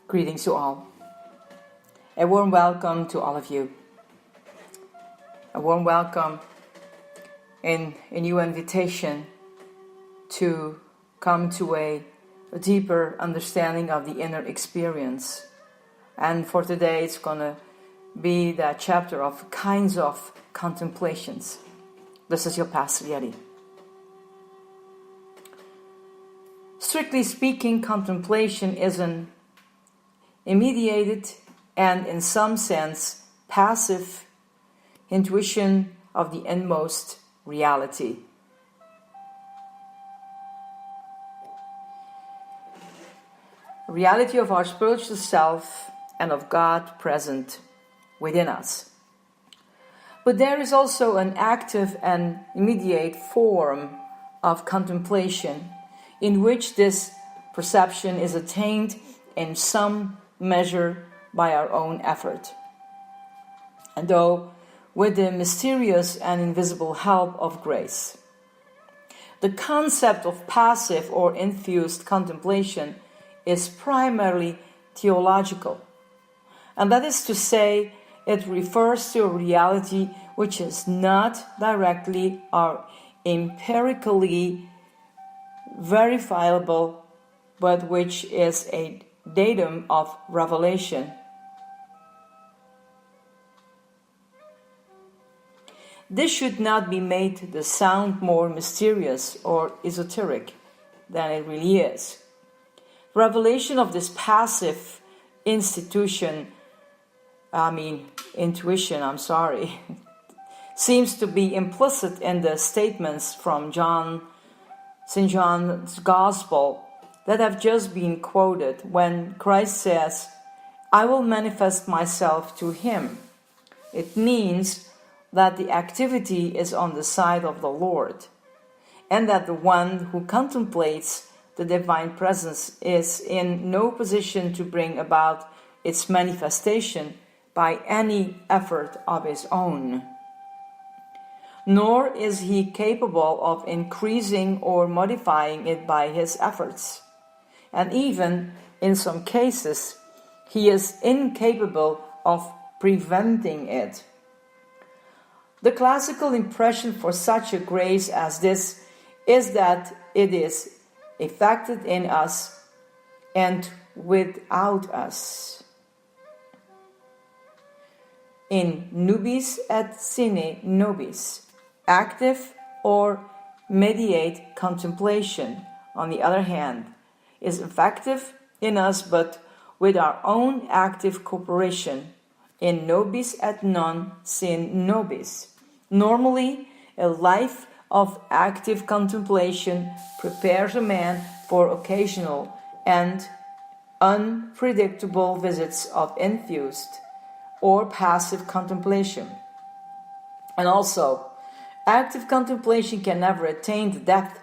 Greetings to all. A warm welcome to all of you. A warm welcome and a new invitation to come to a deeper understanding of the inner experience. And for today, it's going to be that chapter of kinds of contemplations. This is your Pastor Yeti. Strictly speaking, contemplation is an immediated and in some sense passive intuition of the inmost reality. Reality of our spiritual self and of God present within us. But there is also an active and immediate form of contemplation in which this perception is attained in some measure by our own effort. And though with the mysterious and invisible help of grace. The concept of passive or infused contemplation is primarily theological. And that is to say, it refers to a reality which is not directly or empirically verifiable, but which is a datum of revelation. This should not be made to sound more mysterious or esoteric than it really is. Revelation of this passive intuition, seems to be implicit in the statements from St. John's Gospel that have just been quoted when Christ says, "I will manifest myself to him." It means that the activity is on the side of the Lord, and that the one who contemplates the divine presence is in no position to bring about its manifestation by any effort of his own. Nor is he capable of increasing or modifying it by his efforts. And even in some cases, he is incapable of preventing it. The classical impression for such a grace as this is that it is effected in us and without us. In nubis et sine nobis, active or mediate contemplation, on the other hand, is effective in us but with our own active cooperation, in nobis et non sine nobis. Normally, a life of active contemplation prepares a man for occasional and unpredictable visits of infused or passive contemplation. And also, active contemplation can never attain the depth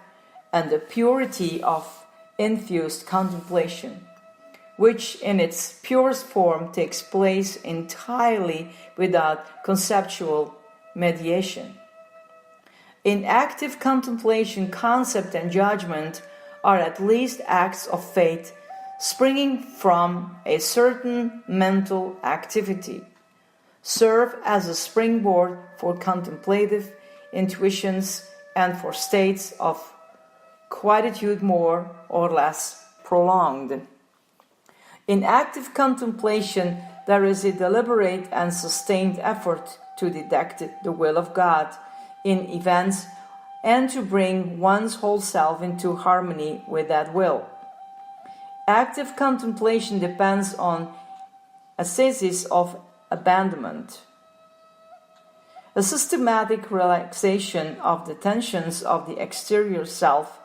and the purity of infused contemplation, which in its purest form takes place entirely without conceptual mediation. In active contemplation, concept and judgment are at least acts of faith springing from a certain mental activity, serve as a springboard for contemplative intuitions and for states of quietude more or less prolonged. In active contemplation, there is a deliberate and sustained effort to detect the will of God in events and to bring one's whole self into harmony with that will. Active contemplation depends on ascesis of abandonment, a systematic relaxation of the tensions of the exterior self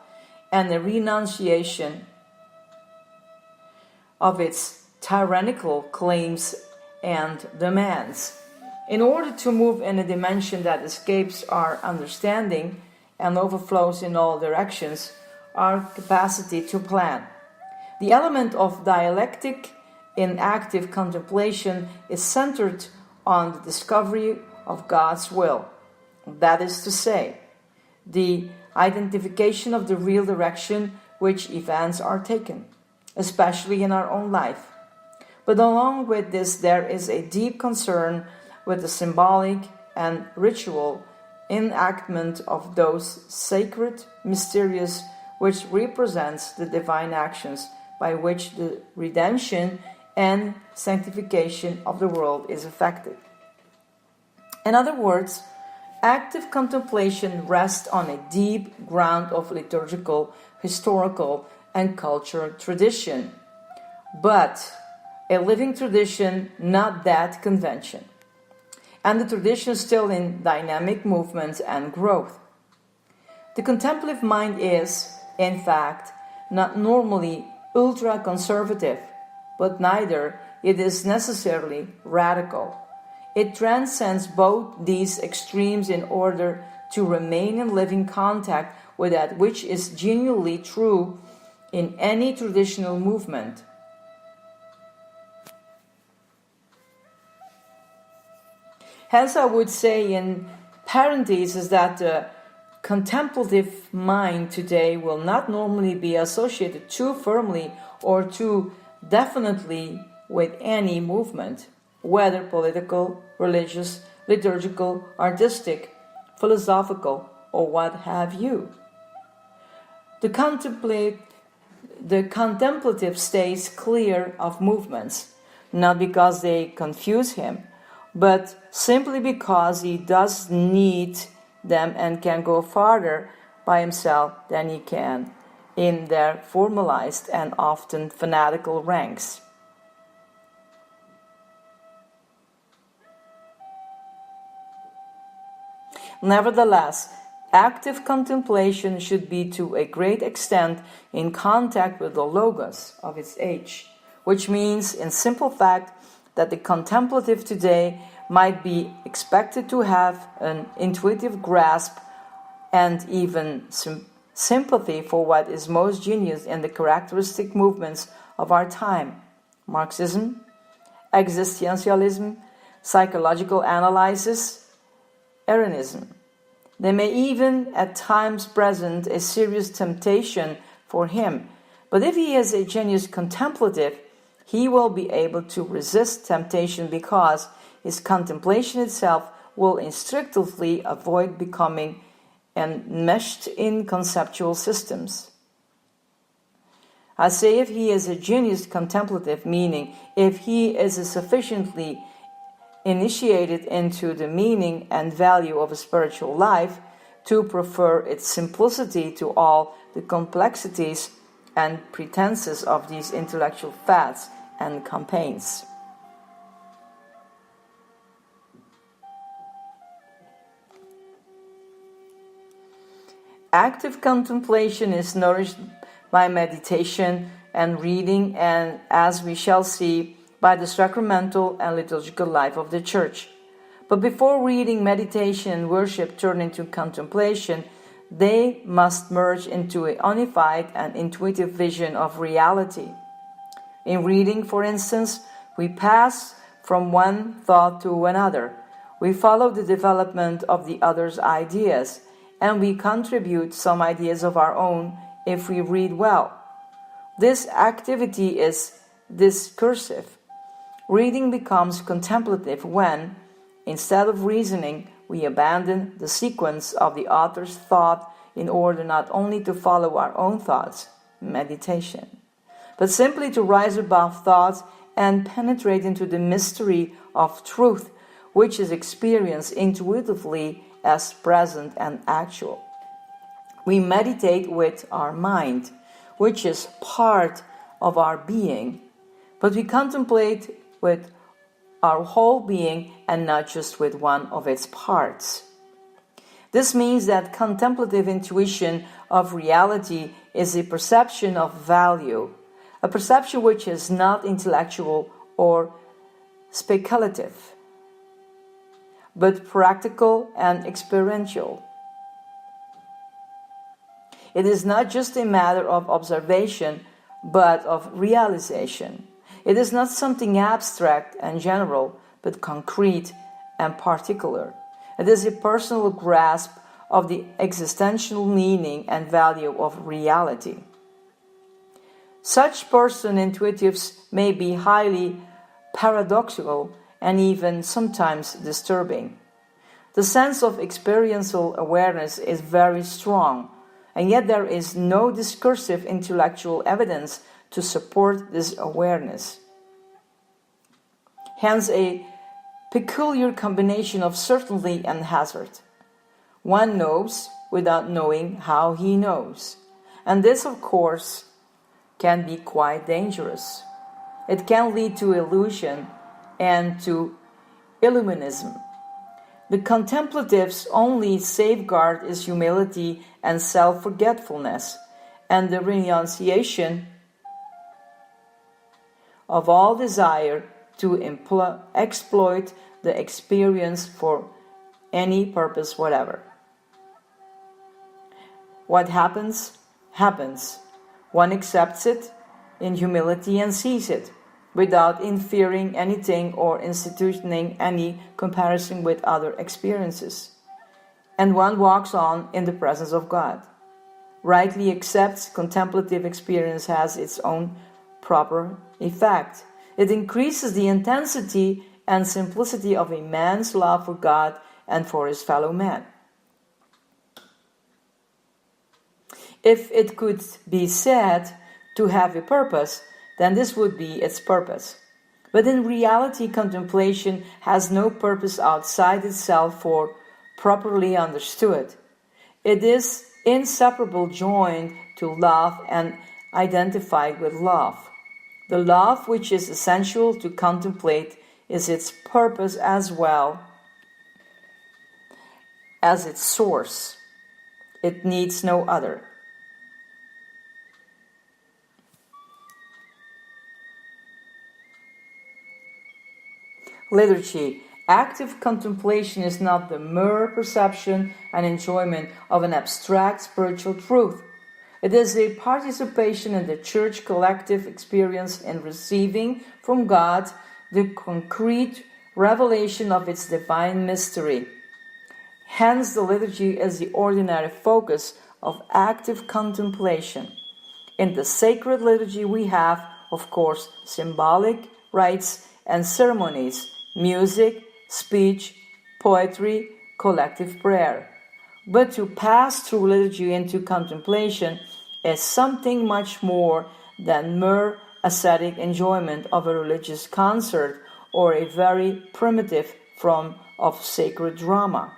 and a renunciation of its tyrannical claims and demands, in order to move in a dimension that escapes our understanding and overflows in all directions our capacity to plan. The element of dialectic in active contemplation is centered on the discovery of God's will. That is to say, the identification of the real direction which events are taken, especially in our own life, But along with this, there is a deep concern with the symbolic and ritual enactment of those sacred, mysterious, which represents the divine actions by which the redemption and sanctification of the world is effected. In other words, active contemplation rests on a deep ground of liturgical, historical, and cultural tradition, but a living tradition, not that convention. And the tradition is still in dynamic movement and growth. The contemplative mind is, in fact, not normally ultra-conservative, but neither it is necessarily radical. It transcends both these extremes in order to remain in living contact with that which is genuinely true in any traditional movement. Hence, I would say in parentheses that the contemplative mind today will not normally be associated too firmly or too definitely with any movement, whether political, religious, liturgical, artistic, philosophical, or what have you. The contemplative stays clear of movements, not because they confuse him, but simply because he does need them and can go farther by himself than he can in their formalized and often fanatical ranks. Nevertheless, active contemplation should be to a great extent in contact with the logos of its age, which means, in simple fact, that the contemplative today might be expected to have an intuitive grasp and even sympathy for what is most genius in the characteristic movements of our time: Marxism, existentialism, psychological analysis, Arianism. They may even at times present a serious temptation for him, but if he is a genius contemplative, he will be able to resist temptation because his contemplation itself will instinctively avoid becoming enmeshed in conceptual systems. I say if he is a genius contemplative, meaning if he is sufficiently initiated into the meaning and value of a spiritual life to prefer its simplicity to all the complexities and pretenses of these intellectual fads and campaigns. Active contemplation is nourished by meditation and reading, and, as we shall see, by the sacramental and liturgical life of the Church. But before reading, meditation, and worship turn into contemplation, they must merge into a unified and intuitive vision of reality. In reading, for instance, we pass from one thought to another. We follow the development of the other's ideas, and we contribute some ideas of our own if we read well. This activity is discursive. Reading becomes contemplative when, instead of reasoning, we abandon the sequence of the author's thought in order not only to follow our own thoughts, meditation, but simply to rise above thoughts and penetrate into the mystery of truth, which is experienced intuitively as present and actual. We meditate with our mind, which is part of our being, but we contemplate with our whole being and not just with one of its parts. This means that contemplative intuition of reality is a perception of value, a perception which is not intellectual or speculative, but practical and experiential. It is not just a matter of observation, but of realization. It is not something abstract and general, but concrete and particular. It is a personal grasp of the existential meaning and value of reality. Such person intuitives may be highly paradoxical, and even sometimes disturbing. The sense of experiential awareness is very strong, and yet there is no discursive intellectual evidence to support this awareness. Hence, a peculiar combination of certainty and hazard. One knows without knowing how he knows, and this, of course, can be quite dangerous. It can lead to illusion and to illuminism. The contemplative's only safeguard is humility and self-forgetfulness, and the renunciation of all desire to exploit the experience for any purpose whatever. What happens, happens. One accepts it in humility and sees it, without inferring anything or instituting any comparison with other experiences. And one walks on in the presence of God. Rightly accepts contemplative experience has its own proper effect. It increases the intensity and simplicity of a man's love for God and for his fellow man. If it could be said to have a purpose, then this would be its purpose. But in reality, contemplation has no purpose outside itself, for properly understood, it is inseparably joined to love and identified with love. The love which is essential to contemplate is its purpose as well as its source. It needs no other. Liturgy. Active contemplation is not the mere perception and enjoyment of an abstract spiritual truth. It is a participation in the church collective experience in receiving from God the concrete revelation of its divine mystery. Hence, the liturgy is the ordinary focus of active contemplation. In the sacred liturgy we have, of course, symbolic rites and ceremonies, music, speech, poetry, collective prayer. But to pass through liturgy into contemplation is something much more than mere ascetic enjoyment of a religious concert or a very primitive form of sacred drama.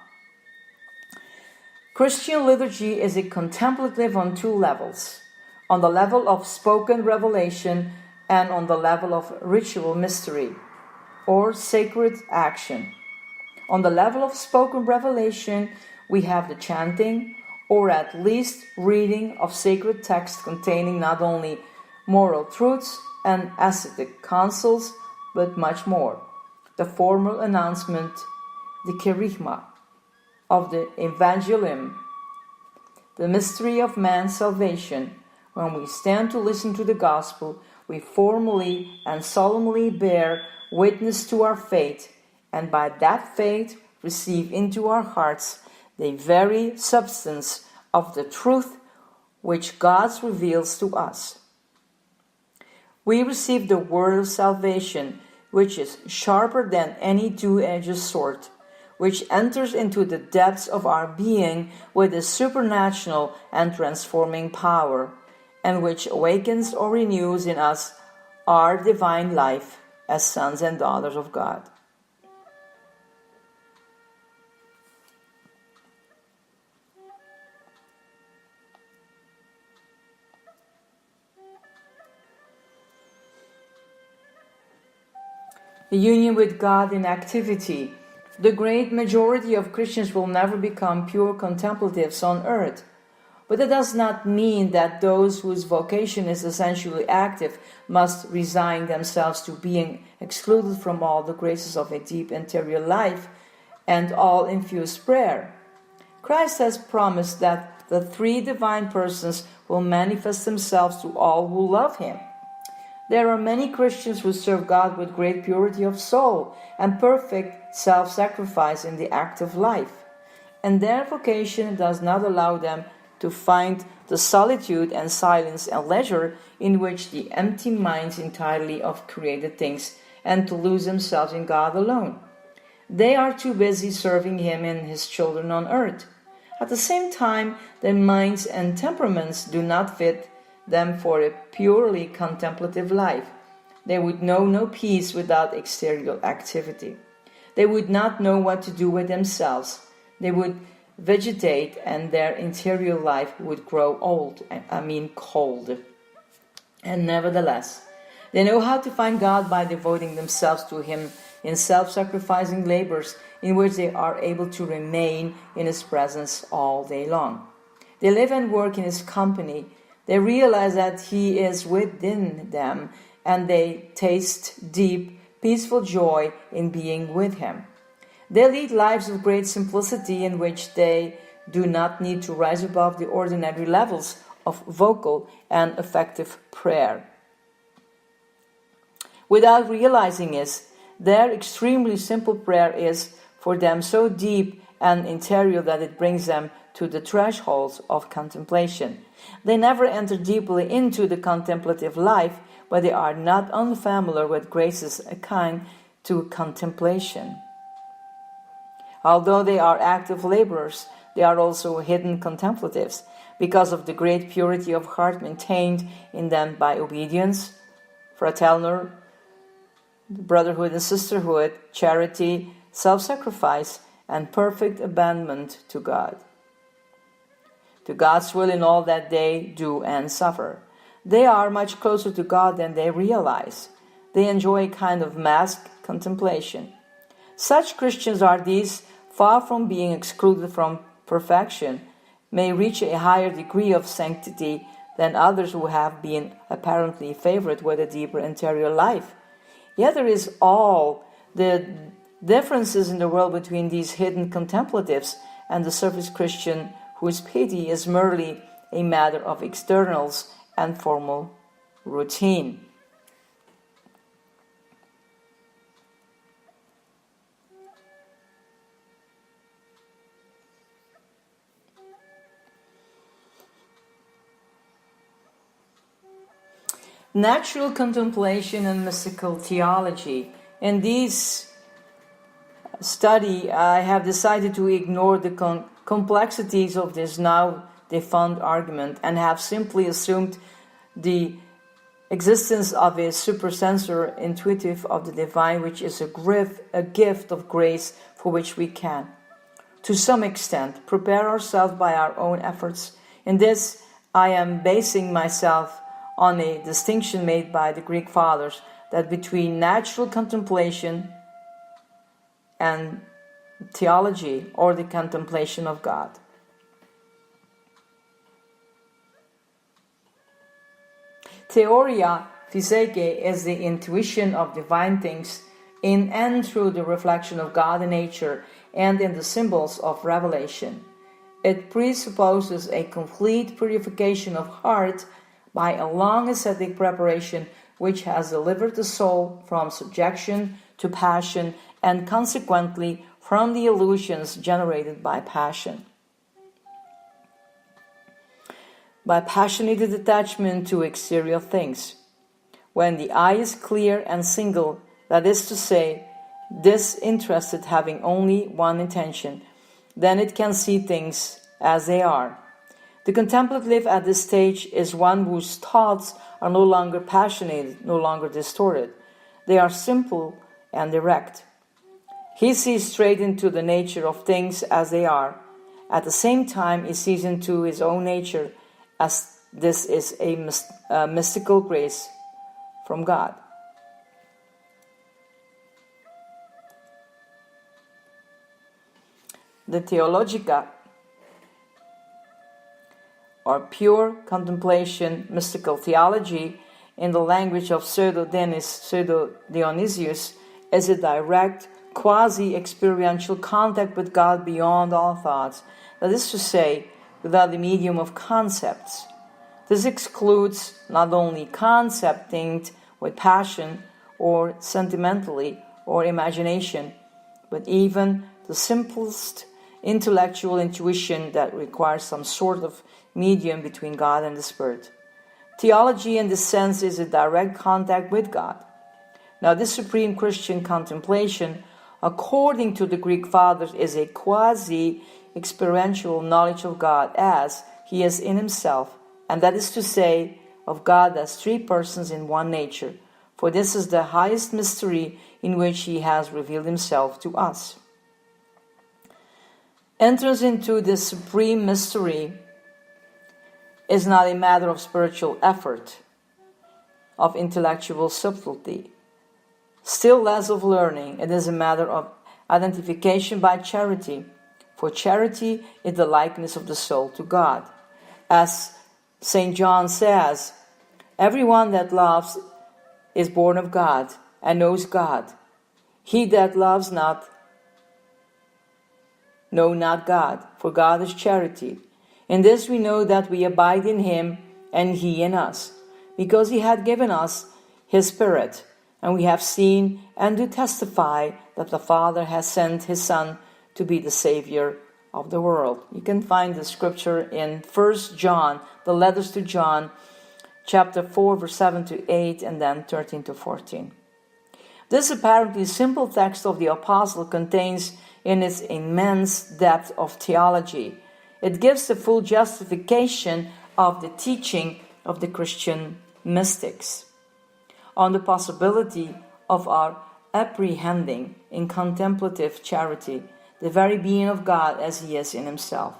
Christian liturgy is a contemplative on two levels: on the level of spoken revelation and on the level of ritual mystery or sacred action. On the level of spoken revelation, we have the chanting, or at least reading of sacred texts containing not only moral truths and ascetic counsels, but much more. The formal announcement, the kerygma, of the Evangelium, the mystery of man's salvation. When we stand to listen to the gospel, we formally and solemnly bear witness to our faith, and by that faith receive into our hearts the very substance of the truth which God reveals to us. We receive the word of salvation, which is sharper than any two-edged sword, which enters into the depths of our being with a supernatural and transforming power, and which awakens or renews in us our divine life as sons and daughters of God. The union with God in activity. The great majority of Christians will never become pure contemplatives on earth. But that does not mean that those whose vocation is essentially active must resign themselves to being excluded from all the graces of a deep interior life and all infused prayer. Christ has promised that the three divine persons will manifest themselves to all who love Him. There are many Christians who serve God with great purity of soul and perfect self-sacrifice in the active life, and their vocation does not allow them to find the solitude and silence and leisure in which the empty minds entirely of created things and to lose themselves in God alone. They are too busy serving Him and His children on earth. At the same time, their minds and temperaments do not fit them for a purely contemplative life. They would know no peace without exterior activity. They would not know what to do with themselves. They would vegetate, and their interior life would grow cold. And nevertheless, they know how to find God by devoting themselves to Him in self-sacrificing labors in which they are able to remain in His presence all day long. They live and work in His company. They realize that He is within them, and they taste deep, peaceful joy in being with Him. They lead lives of great simplicity in which they do not need to rise above the ordinary levels of vocal and effective prayer. Without realizing it, their extremely simple prayer is for them so deep and interior that it brings them to the thresholds of contemplation. They never enter deeply into the contemplative life, but they are not unfamiliar with graces akin to contemplation. Although they are active laborers, they are also hidden contemplatives because of the great purity of heart maintained in them by obedience, fraternal brotherhood and sisterhood, charity, self-sacrifice, and perfect abandonment to God. To God's will in all that they do and suffer. They are much closer to God than they realize. They enjoy a kind of masked contemplation. Such Christians are these, far from being excluded from perfection, may reach a higher degree of sanctity than others who have been apparently favored with a deeper interior life. Yet there is all the differences in the world between these hidden contemplatives and the surface Christian whose piety is merely a matter of externals and formal routine. Natural contemplation and mystical theology. In this study, I have decided to ignore the complexities of this now defunct argument and have simply assumed the existence of a supersensor intuitive of the divine, which is a gift of grace for which we can, to some extent, prepare ourselves by our own efforts. In this, I am basing myself on a distinction made by the Greek fathers that between natural contemplation and theology, or the contemplation of God. Theoria physicae is the intuition of divine things in and through the reflection of God in nature and in the symbols of revelation. It presupposes a complete purification of heart by a long ascetic preparation which has delivered the soul from subjection to passion and consequently from the illusions generated by passion. By passionate attachment to exterior things. When the eye is clear and single, that is to say, disinterested, having only one intention, then it can see things as they are. The contemplative at this stage is one whose thoughts are no longer passionate, no longer distorted. They are simple and direct. He sees straight into the nature of things as they are. At the same time, he sees into his own nature, as this is a mystical grace from God. The Theologica, or pure contemplation, mystical theology, in the language of Pseudo-Dionysius, is a direct, quasi-experiential contact with God beyond all thoughts, that is to say, without the medium of concepts. This excludes not only concept linked with passion or sentimentally or imagination, but even the simplest intellectual intuition that requires some sort of medium between God and the Spirit. Theology in this sense is a direct contact with God. Now, this supreme Christian contemplation, according to the Greek fathers, is a quasi-experiential knowledge of God as He is in Himself, and that is to say, of God as three persons in one nature, for this is the highest mystery in which He has revealed Himself to us. Entrance into this supreme mystery is not a matter of spiritual effort, of intellectual subtlety, still less of learning. It is a matter of identification by charity, for charity is the likeness of the soul to God. As St. John says, everyone that loves is born of God and knows God. He that loves not, know not God, for God is charity. In this we know that we abide in Him and He in us, because He had given us His Spirit, and we have seen and do testify that the Father has sent His Son to be the Savior of the world. You can find the scripture in 1 John, the letters to John, chapter 4, verse 7 to 8, and then 13 to 14. This apparently simple text of the Apostle contains in its immense depth of theology. It gives the full justification of the teaching of the Christian mystics on the possibility of our apprehending in contemplative charity the very being of God as He is in Himself.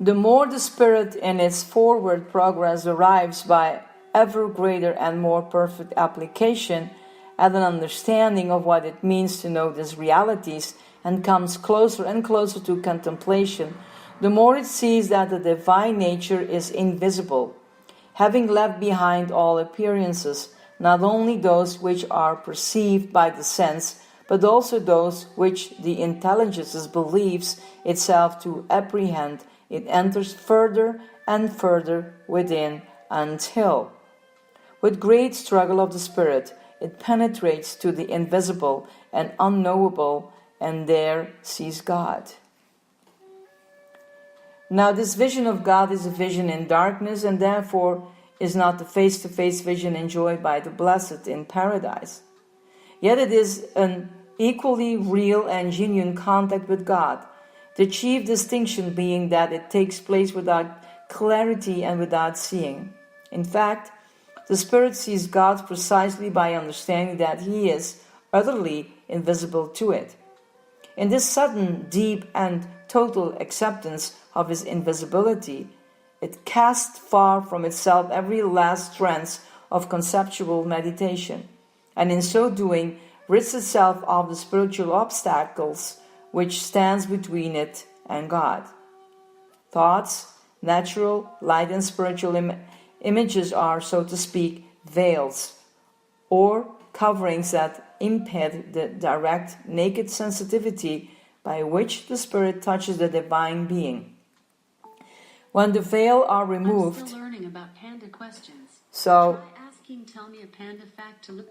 The more the Spirit in its forward progress arrives by ever greater and more perfect application at an understanding of what it means to know these realities and comes closer and closer to contemplation, the more it sees that the divine nature is invisible, having left behind all appearances, not only those which are perceived by the sense, but also those which the intelligence believes itself to apprehend. It enters further and further within until, with great struggle of the Spirit, it penetrates to the invisible and unknowable, and there sees God. Now, this vision of God is a vision in darkness, and therefore is not the face-to-face vision enjoyed by the blessed in paradise. Yet it is an equally real and genuine contact with God, the chief distinction being that it takes place without clarity and without seeing. In fact, the Spirit sees God precisely by understanding that He is utterly invisible to it. In this sudden, deep, and total acceptance of His invisibility, it casts far from itself every last trance of conceptual meditation, and in so doing rids itself of the spiritual obstacles which stands between it and God. Thoughts, natural, light, and spiritual images are, so to speak, veils or coverings that impede the direct, naked sensitivity by which the Spirit touches the divine being. When the veil are removed, I'm still learning about panda questions. so Try asking, tell me a panda fact to look.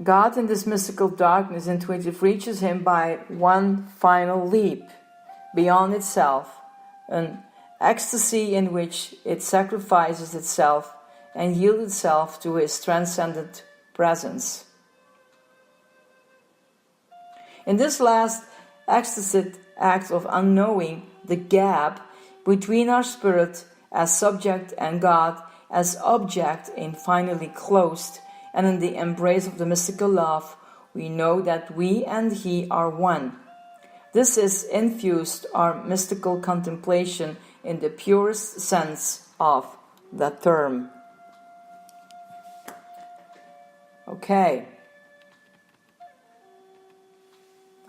God in this mystical darkness intuitive reaches Him by one final leap beyond itself, an ecstasy in which it sacrifices itself and yields itself to His transcendent presence. In this last ecstatic act of unknowing, the gap between our spirit as subject and God as object is finally closed, and in the embrace of the mystical love, we know that we and He are one. This is infused our mystical contemplation in the purest sense of the term. Okay.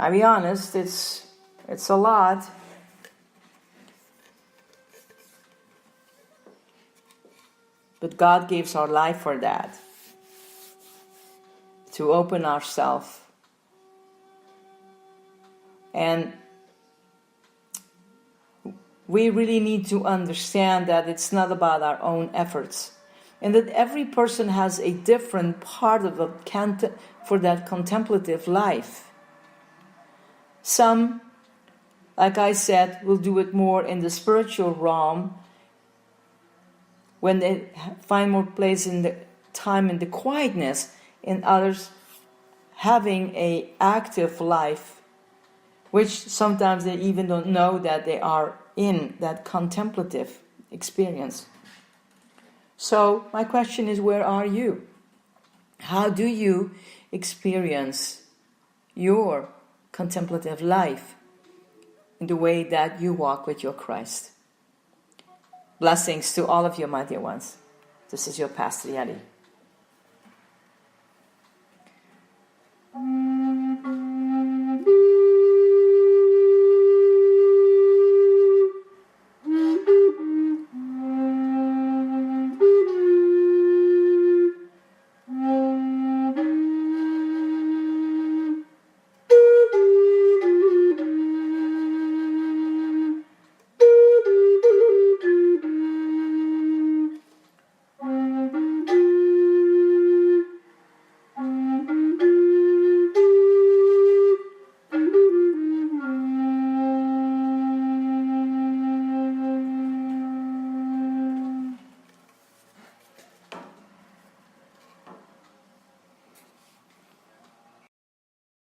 I'll be honest, it's a lot. But God gives our life for that. To open ourselves. And we really need to understand that it's not about our own efforts, and that every person has a different part of for that contemplative life. Some, like I said, will do it more in the spiritual realm when they find more place in the time in the quietness, and others having a active life, which sometimes they even don't know that they are in that contemplative experience. So my question is, where are you? How do you experience your contemplative life in the way that you walk with your Christ? Blessings to all of you, my dear ones. This is your Pastor Yeti.